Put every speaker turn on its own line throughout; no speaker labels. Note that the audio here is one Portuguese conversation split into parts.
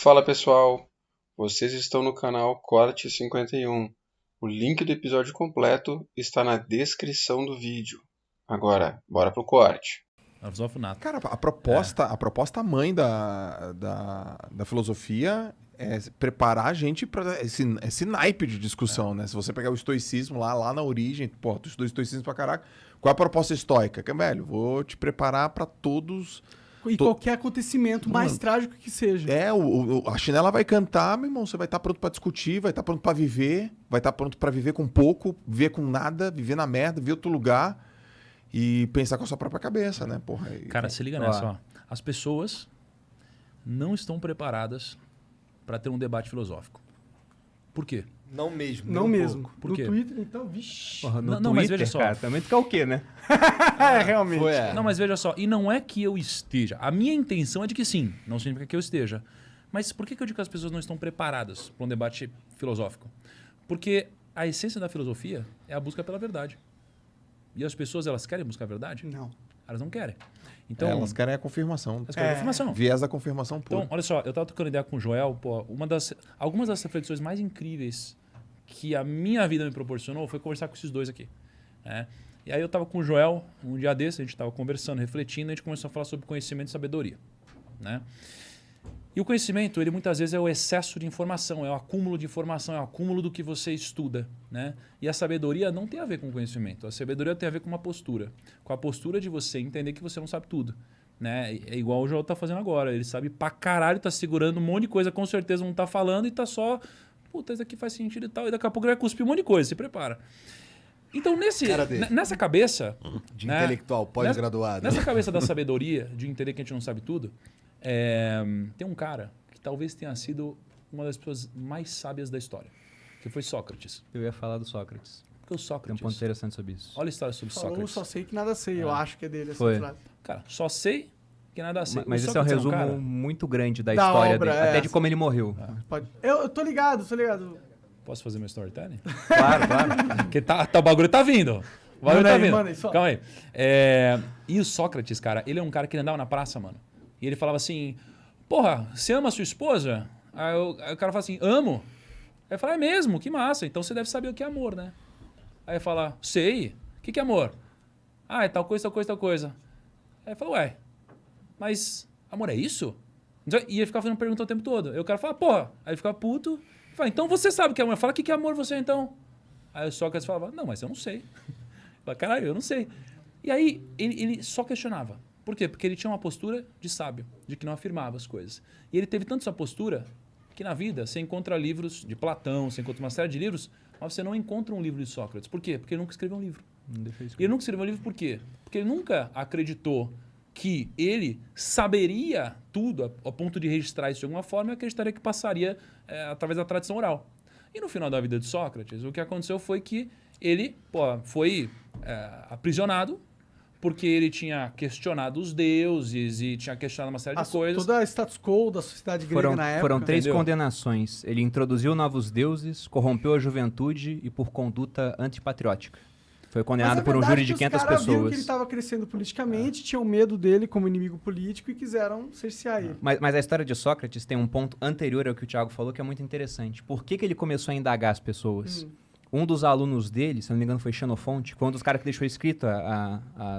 Fala pessoal, vocês estão no canal Corte 51. O link do episódio completo está na descrição do vídeo. Agora, bora pro corte.
Filosofo-nato.
Cara, a proposta mãe da filosofia é preparar a gente para esse naipe de discussão, né? Se você pegar o estoicismo lá na origem, pô, tu estudou estoicismo pra caraca, qual é a proposta estoica? Que, velho, vou te preparar para todos...
E qualquer acontecimento mais trágico que seja.
A chinela vai cantar, meu irmão, você vai estar pronto pra discutir, vai estar pronto pra viver, vai estar pronto pra viver com pouco, viver com nada, viver na merda, viver outro lugar e pensar com a sua própria cabeça, né? Porra,
Cara, se liga nessa, ó. As pessoas não estão preparadas para ter um debate filosófico. Por quê?
Não mesmo.
Não mesmo.
Por
No
quê?
Twitter, então, vixi.
Porra, no
Não,
Twitter,
mas veja só.
cara, também tu quer o quê, né?
Realmente.
Não, mas veja só. E não é que eu esteja. A minha intenção é de que sim. Não significa que eu esteja. Mas por que eu digo que as pessoas não estão preparadas para um debate filosófico? Porque a essência da filosofia é a busca pela verdade. E as pessoas, elas querem buscar a verdade?
Não.
Elas não querem. Então,
elas querem a confirmação.
elas querem confirmação.
Viés da confirmação pura.
Então, olha só, eu estava trocando ideia com o Joel, pô, algumas das reflexões mais incríveis que a minha vida me proporcionou foi conversar com esses dois aqui. Né? E aí eu estava com o Joel, um dia desse, a gente estava conversando, refletindo, a gente começou a falar sobre conhecimento e sabedoria. Né? E o conhecimento, ele muitas vezes é o excesso de informação, é o acúmulo de informação, é o acúmulo do que você estuda. Né? E a sabedoria não tem a ver com conhecimento, a sabedoria tem a ver com uma postura. Com a postura de você entender que você não sabe tudo. Né? É igual o Joel tá fazendo agora, ele sabe pra caralho, tá segurando um monte de coisa, com certeza não tá falando e tá só... Puta, isso aqui faz sentido e tal. E daqui a pouco ele vai cuspir um monte de coisa, se prepara. Então, nessa cabeça...
De
né,
intelectual, pós-graduado.
Nessa cabeça da sabedoria, de entender que a gente não sabe tudo, tem um cara que talvez tenha sido uma das pessoas mais sábias da história, que foi Sócrates.
Eu ia falar do Sócrates.
Porque o
Tem
Sócrates...
um ponto interessante sobre isso.
Olha a história sobre
Falou,
Sócrates.
só sei que nada sei. Eu acho que é dele essa
Foi.
frase.
Cara, só sei que nada sei.
Mas
O
esse é um
Sócrates
resumo
cara-
muito grande da
Da
história
obra,
dele.
é.
Até de como ele morreu.
Pode... Eu tô ligado, tô ligado.
Posso fazer meu storytelling?
Claro, claro.
Porque o bagulho tá vindo. O bagulho
Manda
tá
aí,
vindo.
manda aí, só.
Calma aí. E o Sócrates, cara, ele é um cara que andava na praça, mano. E ele falava assim, porra, você ama a sua esposa? Aí o cara fala assim, amo. Aí fala, é mesmo? Que massa. Então você deve saber o que é amor, né? Aí fala, sei. O que é amor? Ah, é tal coisa, tal coisa, tal coisa. Aí fala, ué, mas amor é isso? E ele ficava fazendo pergunta o tempo todo. Aí o cara fala, porra. Aí ele ficava puto. Fala, então você sabe o que é amor. Fala, o que é amor você então? Aí o Sócrates falava, não, mas eu não sei. Fala, caralho, eu não sei. E aí ele só questionava. Por quê? Porque ele tinha uma postura de sábio, de que não afirmava as coisas. E ele teve tanto essa postura que na vida você encontra livros de Platão, você encontra uma série de livros, mas você não encontra um livro de Sócrates. Por quê? Porque ele nunca escreveu um livro.
Não deixa isso.
E ele nunca escreveu um livro por quê? Porque ele nunca acreditou que ele saberia tudo a ponto de registrar isso de alguma forma e acreditaria que passaria através da tradição oral. E no final da vida de Sócrates, o que aconteceu foi que ele foi aprisionado porque ele tinha questionado os deuses e tinha questionado uma série de coisas.
Toda a status quo da sociedade grega na época.
Foram 3
entendeu?
condenações. Ele introduziu novos deuses, corrompeu a juventude e por conduta antipatriótica. Foi
Mas
condenado
a
por um
verdade
júri
é
de
que
500
os caras viram que ele
pessoas.
estava crescendo politicamente, tinham medo dele como inimigo político e quiseram cercear ele.
Mas a história de Sócrates tem um ponto anterior ao que o Thiago falou que é muito interessante. Por que ele começou a indagar as pessoas? Um dos alunos dele, se não me engano foi Xenofonte, foi um dos caras que deixou escrito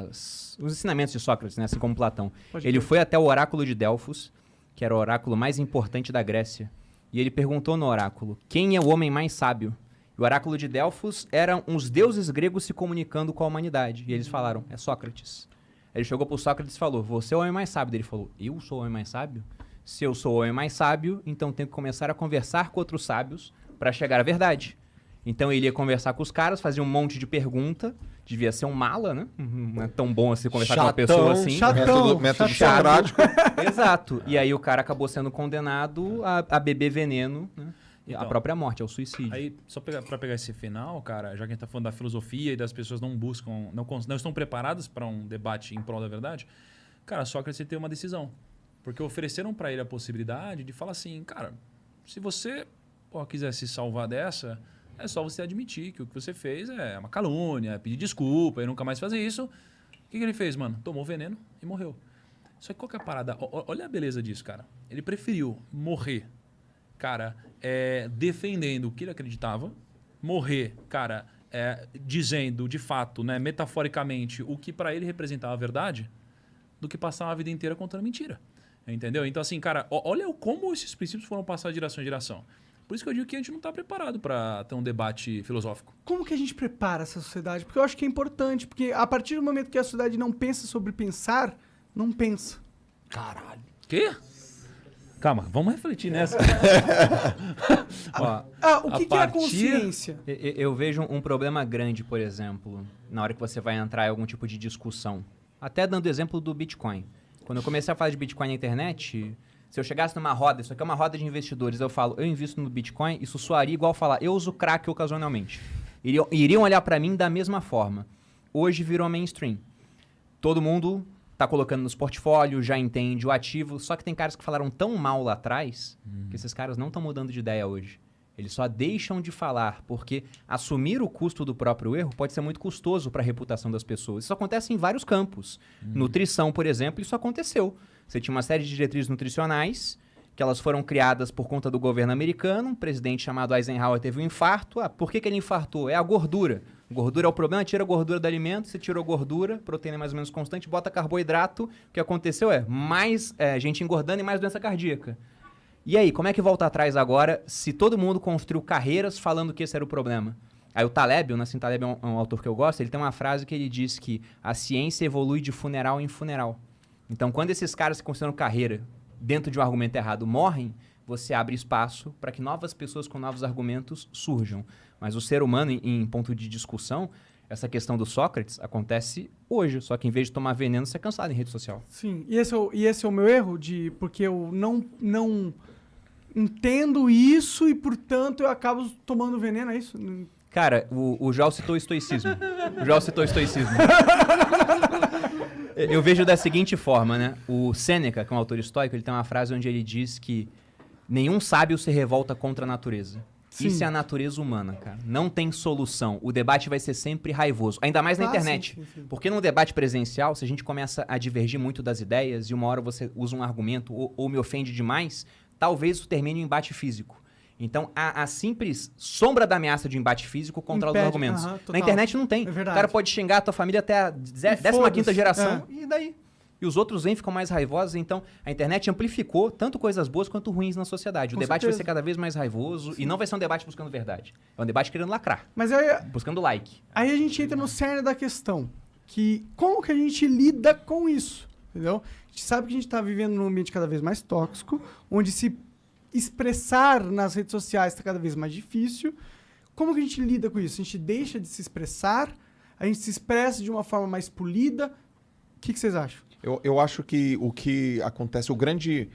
os ensinamentos de Sócrates, né? Assim como Platão.
Pode
Ele
crer.
foi até o oráculo de Delfos, que era o oráculo mais importante da Grécia, e ele perguntou no oráculo, quem é o homem mais sábio? E o oráculo de Delfos eram uns deuses gregos se comunicando com a humanidade. E eles falaram, é Sócrates. Ele chegou pro Sócrates e falou, você é o homem mais sábio. Ele falou, eu sou o homem mais sábio? Se eu sou o homem mais sábio, então tenho que começar a conversar com outros sábios para chegar à verdade. Então ele ia conversar com os caras, fazia um monte de pergunta, devia ser um mala, né? Não é tão bom assim conversar com uma pessoa assim.
Método
Chato.
socrático.
Exato. E aí o cara acabou sendo condenado a beber veneno, né?
Então,
A própria morte, ao suicídio.
Aí, só pra pegar esse final, cara, já que a gente tá falando da filosofia e das pessoas não buscam, não estão preparadas para um debate em prol da verdade, cara, Sócrates teve uma decisão. Porque ofereceram para ele a possibilidade de falar assim, cara, se você quiser se salvar dessa, é só você admitir que o que você fez é uma calúnia, é pedir desculpa e nunca mais fazer isso. O que ele fez, mano? Tomou veneno e morreu. Só que qual que é a parada? Olha a beleza disso, cara. Ele preferiu morrer cara, defendendo o que ele acreditava, morrer, cara, dizendo de fato, né, metaforicamente, o que para ele representava a verdade, do que passar a vida inteira contando mentira. Entendeu? Então, assim, cara, olha como esses princípios foram passados de geração em geração. Por isso que eu digo que a gente não está preparado para ter um debate filosófico.
Como que a gente prepara essa sociedade? Porque eu acho que é importante, porque a partir do momento que a sociedade não pensa sobre pensar, não pensa.
Caralho.
Quê? Calma, vamos refletir nessa.
Ó,
O que é a consciência?
eu vejo um problema grande, por exemplo, na hora que você vai entrar em algum tipo de discussão. Até dando exemplo do Bitcoin. Quando eu comecei a falar de Bitcoin na internet, se eu chegasse numa roda, isso aqui é uma roda de investidores, eu falo, eu invisto no Bitcoin, isso soaria igual falar, eu uso crack ocasionalmente. Iriam olhar pra mim da mesma forma. Hoje virou mainstream. Todo mundo tá colocando nos portfólios, já entende o ativo, só que tem caras que falaram tão mal lá atrás, que esses caras não estão mudando de ideia hoje. Eles só deixam de falar, porque assumir o custo do próprio erro pode ser muito custoso para a reputação das pessoas. Isso acontece em vários campos. Nutrição, por exemplo, isso aconteceu. Você tinha uma série de diretrizes nutricionais, que elas foram criadas por conta do governo americano. Um presidente chamado Eisenhower teve um infarto. Por que ele infartou? É a gordura. Gordura é o problema, tira a gordura do alimento, você tirou gordura, proteína mais ou menos constante, bota carboidrato. O que aconteceu é mais gente engordando e mais doença cardíaca. E aí, como é que volta atrás agora se todo mundo construiu carreiras falando que esse era o problema? Aí o Taleb, o Nassim Taleb é um autor que eu gosto, ele tem uma frase que ele diz que a ciência evolui de funeral em funeral. Então, quando esses caras que consideram carreira dentro de um argumento errado morrem, você abre espaço para que novas pessoas com novos argumentos surjam. Mas o ser humano, em ponto de discussão, essa questão do Sócrates acontece hoje. Só que em vez de tomar veneno, você é cansado em rede social.
Sim, e esse é o meu erro, porque eu não entendo isso e, portanto, eu acabo tomando veneno, é isso?
Cara, o Joel citou o estoicismo. Eu vejo da seguinte forma, né? O Sêneca, que é um autor estoico, ele tem uma frase onde ele diz que nenhum sábio se revolta contra a natureza.
Sim.
Isso é a natureza humana, cara. Não tem solução. O debate vai ser sempre raivoso. Ainda mais na internet.
Sim.
Porque num debate presencial, se a gente começa a divergir muito das ideias e uma hora você usa um argumento ou me ofende demais, talvez isso termine em embate físico. Então, a simples sombra da ameaça de embate físico controla os argumentos. Na internet não tem.
É verdade.
O cara pode xingar a tua família até a 15ª geração e daí? E os outros vêm, ficam mais raivosos. Então, a internet amplificou tanto coisas boas quanto ruins na sociedade. O debate vai ser cada vez mais raivoso e não vai ser um debate buscando verdade. É um debate querendo lacrar,
Mas aí,
buscando like.
aí a gente entra no cerne da questão, que como que a gente lida com isso, entendeu? A gente sabe que a gente está vivendo num ambiente cada vez mais tóxico, onde se expressar nas redes sociais está cada vez mais difícil. Como que a gente lida com isso? A gente deixa de se expressar? A gente se expressa de uma forma mais polida? O que vocês acham?
Eu acho que o que acontece, o grande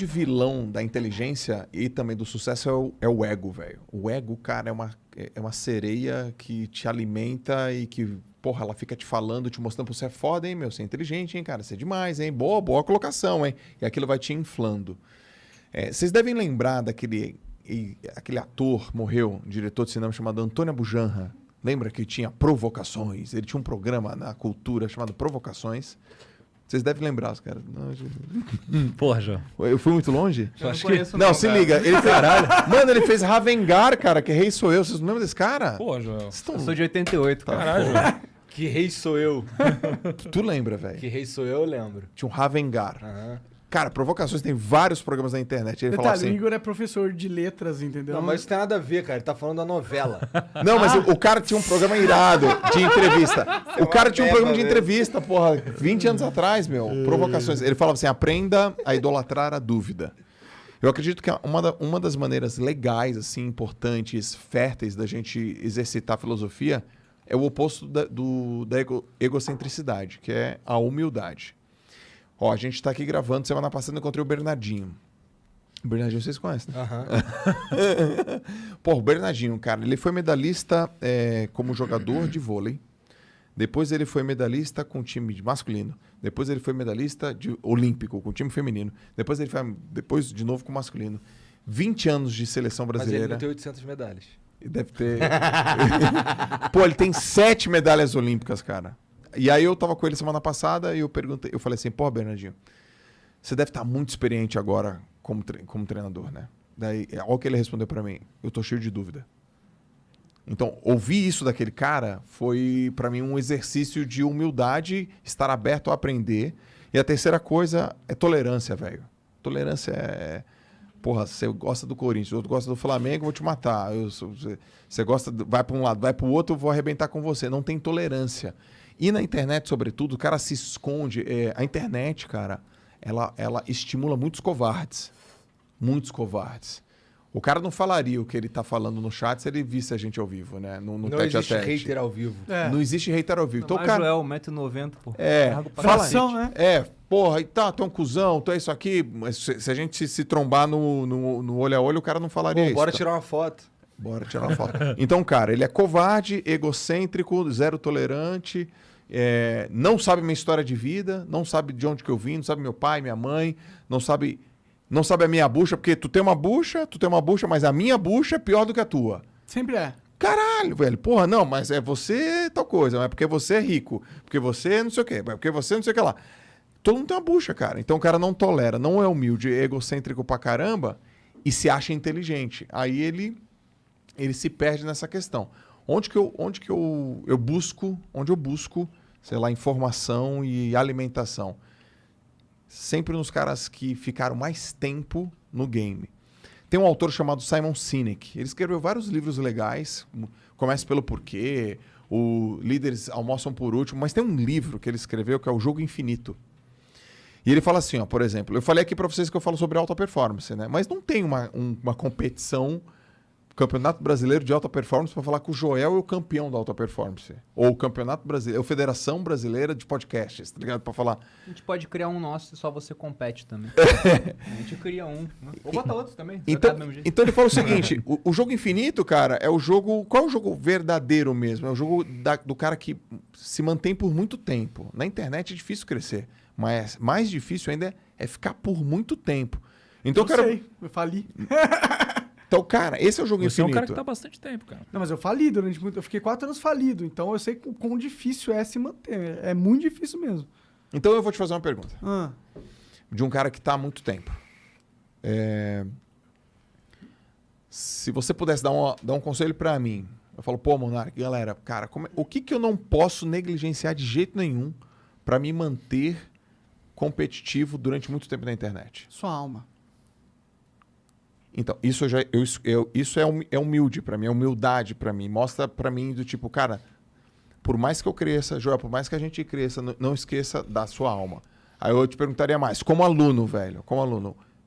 vilão da inteligência e também do sucesso é o ego, velho. O ego, cara, é uma sereia que te alimenta e que, porra, ela fica te falando, te mostrando, você é foda, hein, meu, você é inteligente, hein, cara, você é demais, hein, boa colocação, hein. E aquilo vai te inflando. Vocês devem lembrar daquele ator, morreu, um diretor de cinema chamado Antônio Bujanra. Lembra que tinha Provocações? Ele tinha um programa na Cultura chamado Provocações. Vocês devem lembrar, os caras.
Porra, João.
Eu fui muito longe?
Eu não conheço
Não, se liga. Ele fez, mano, ele fez Ravengar, cara, que Rei Sou Eu. Vocês não lembram desse cara?
Porra, João.
Eu sou de 88, cara.
Caralho, João.
Que rei sou eu?
Tu lembra, velho?
Que rei sou eu lembro.
Tinha um Ravengar.
Aham.
Cara, Provocações tem vários programas na internet. Ele falava
Detalhe, o
assim...
Igor é professor de letras, entendeu?
Não, mas isso tem nada a ver, cara. Ele tá falando da novela.
Não, mas o cara tinha um programa irado de entrevista. O cara tinha um programa de entrevista, porra, 20 anos atrás, meu. Provocações. Ele falava assim, aprenda a idolatrar a dúvida. Eu acredito que uma das maneiras legais, assim, importantes, férteis da gente exercitar a filosofia é o oposto da egocentricidade, que é a humildade. Ó, a gente tá aqui gravando, semana passada eu encontrei o Bernardinho. O Bernardinho vocês conhecem, né?
Aham.
Pô, o Bernardinho, cara, ele foi medalhista como jogador de vôlei. Depois ele foi medalhista com o time masculino. Depois ele foi medalhista olímpico com o time feminino. Depois ele foi de novo com o masculino. 20 anos de seleção
Mas ele
brasileira.
não tem 800 medalhas.
Deve ter... Pô, ele tem 7 medalhas olímpicas, cara. E aí eu tava com ele semana passada e eu falei assim, pô, Bernardinho, você deve estar muito experiente agora como treinador, né? Daí, olha o que ele respondeu pra mim. Eu tô cheio de dúvida. Então, ouvir isso daquele cara foi pra mim um exercício de humildade, estar aberto a aprender. E a terceira coisa é tolerância, velho. Tolerância é... Porra, você gosta do Corinthians, outro gosta do Flamengo, eu vou te matar. Você gosta, vai pra um lado, vai pro outro, eu vou arrebentar com você. Não tem tolerância. E na internet, sobretudo, o cara se esconde. A internet, cara, ela estimula muitos covardes. Muitos covardes. O cara não falaria o que ele tá falando no chat se ele visse a gente ao vivo, né? No
Não
tete a
existe
tete.
hater ao vivo.
Não existe hater ao vivo. Então,
Mas,
cara,
Joel, 1,90m, pô. Largo pra
fala,
cacete.
né?
Porra, e tá, tu é um cuzão, tu é isso aqui. Mas se a gente se trombar no olho a olho, o cara não falaria isso.
Bora
tá?
tirar uma foto.
Bora tirar uma foto. Então, cara, ele é covarde, egocêntrico, zero tolerante, não sabe minha história de vida, não sabe de onde que eu vim, não sabe meu pai, minha mãe, não sabe a minha bucha, porque tu tem uma bucha, mas a minha bucha é pior do que a tua.
Sempre é.
Caralho, velho. Porra, não, mas é você tal coisa, mas é porque você é rico, porque você não sei o quê, porque você não sei o que lá. Todo mundo tem uma bucha, cara. Então o cara não tolera, não é humilde, é egocêntrico pra caramba e se acha inteligente. Aí ele se perde nessa questão. Onde eu busco, sei lá, informação e alimentação? Sempre nos caras que ficaram mais tempo no game. Tem um autor chamado Simon Sinek. Ele escreveu vários livros legais. Começa pelo Porquê, o Líderes Almoçam por Último, mas tem um livro que ele escreveu que é O Jogo Infinito. E ele fala assim, ó, por exemplo, eu falei aqui para vocês que eu falo sobre alta performance, né? Mas não tem uma competição, Campeonato Brasileiro de Alta Performance, para falar que o Joel é o campeão da alta performance. Ou o Campeonato Brasileiro, ou Federação Brasileira de Podcasts, tá ligado? Para falar.
A gente pode criar um nosso e só você compete também. A gente cria um. Né? Ou bota outros também.
Então ele fala o seguinte, o Jogo Infinito, cara, é o jogo... Qual é o jogo verdadeiro mesmo? É o jogo do cara que se mantém por muito tempo. Na internet é difícil crescer, mas mais difícil ainda é ficar por muito tempo. Então,
Eu fali.
Então, cara, esse é o Jogo
Você é um
Infinito.
cara que tá há bastante tempo, cara.
Não, mas eu fali durante muito... Eu fiquei 4 anos falido, então eu sei quão difícil é se manter. É muito difícil mesmo.
Então eu vou te fazer uma pergunta.
Ah,
De um cara que tá há muito tempo. Se você pudesse dar um conselho pra mim, eu falo, pô, Monark, galera, cara, o que eu não posso negligenciar de jeito nenhum pra me manter competitivo durante muito tempo na internet?
sua alma.
Então, isso é humilde pra mim, é humildade pra mim. Mostra pra mim do tipo, cara, por mais que eu cresça, Joel, por mais que a gente cresça, não esqueça da sua alma. Aí eu te perguntaria mais, como aluno, velho,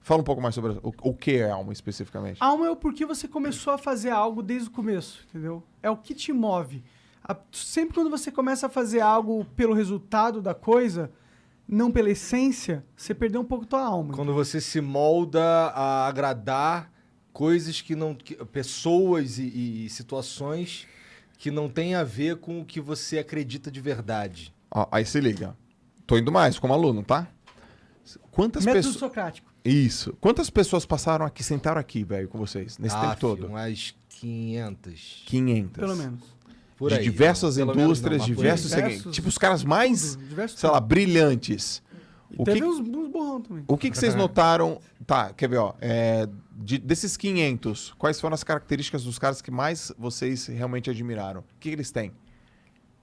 fala um pouco mais sobre o que é alma especificamente.
Alma é o porquê você começou a fazer algo desde o começo, entendeu? É o que te move. Sempre quando você começa a fazer algo pelo resultado da coisa, não pela essência, você perdeu um pouco tua alma.
Quando você se molda a agradar coisas pessoas e situações que não tem a ver com o que você acredita de verdade.
Ó, aí se liga. Tô indo mais como aluno, tá? Quantas
Método
pessoas...
socrático.
Isso. Quantas pessoas passaram aqui, sentaram aqui, velho, com vocês, nesse tempo todo?
Umas 500.
500.
Pelo menos.
Por
de
aí.
diversas
Pelo menos
indústrias,
não, mas por
diversos
aí.
segmentos. Tipo, os caras mais,
Diversos
sei lá, brilhantes.
E teve uns borrão também.
O que vocês notaram... Tá, quer ver, ó. Desses 500, quais foram as características dos caras que mais vocês realmente admiraram? O que eles têm?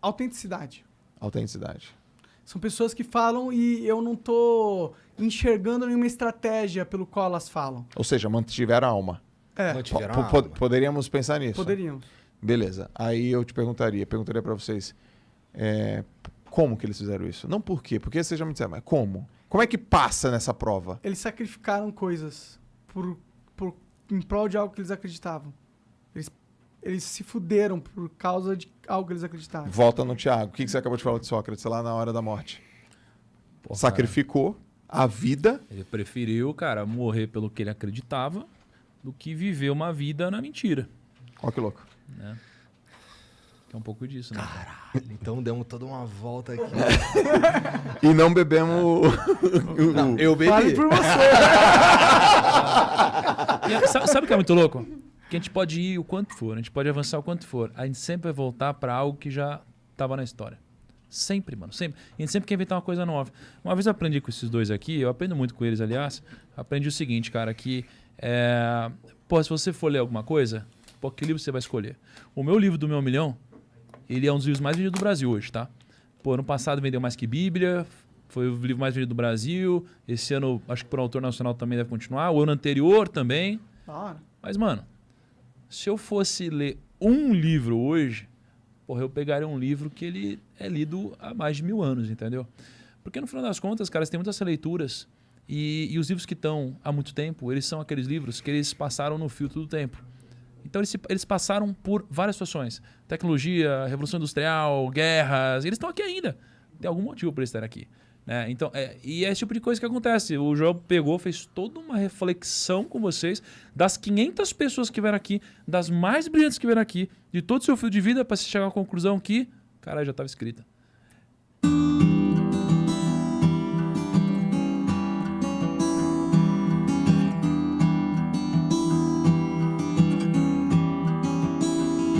Autenticidade.
Autenticidade.
São pessoas que falam e eu não tô enxergando nenhuma estratégia pelo qual elas falam.
Ou seja, mantiveram a alma.
Mantiveram a alma.
Poderíamos pensar nisso.
Poderíamos.
Beleza. Aí eu te perguntaria para vocês, como que eles fizeram isso? Não por quê, porque vocês já me disseram, mas como? Como é que passa nessa prova?
Eles sacrificaram coisas em prol de algo que eles acreditavam. Eles se fuderam por causa de algo que eles acreditavam.
Volta no Tiago. O que você acabou de falar de Sócrates lá na hora da morte?
Pô,
Sacrificou a vida.
Ele preferiu, cara, morrer pelo que ele acreditava do que viver uma vida na mentira.
Olha que louco.
Né? Que é um pouco disso, né?
Caralho, então demos toda uma volta aqui.
E não bebemos
Não, eu bebi.
Fale por você.
E sabe o que é muito louco? Que a gente pode ir o quanto for, a gente pode avançar o quanto for. A gente sempre vai voltar para algo que já estava na história. Sempre, mano, sempre. A gente sempre quer inventar uma coisa nova. Uma vez eu aprendi com esses dois aqui, eu aprendo muito com eles, aliás. Aprendi o seguinte, cara, que... se você for ler alguma coisa, que livro você vai escolher? O meu livro do Meu Milhão, ele é um dos livros mais vendidos do Brasil hoje, tá? Ano passado vendeu mais que Bíblia, foi o livro mais vendido do Brasil. Esse ano, acho que por autor nacional também deve continuar. O ano anterior também. Mas, mano, se eu fosse ler um livro hoje, eu pegaria um livro que ele é lido há mais de 1000 anos, entendeu? Porque no final das contas, cara, você tem muitas leituras e os livros que estão há muito tempo, eles são aqueles livros que eles passaram no filtro do tempo. Então eles passaram por várias situações. Tecnologia, Revolução Industrial, guerras, eles estão aqui ainda. Tem algum motivo para eles estarem aqui. Né? Então, e é esse tipo de coisa que acontece. O Joel pegou, fez toda uma reflexão com vocês das 500 pessoas que vieram aqui, das mais brilhantes que vieram aqui, de todo o seu fio de vida para se chegar à conclusão que, cara, já estava escrita.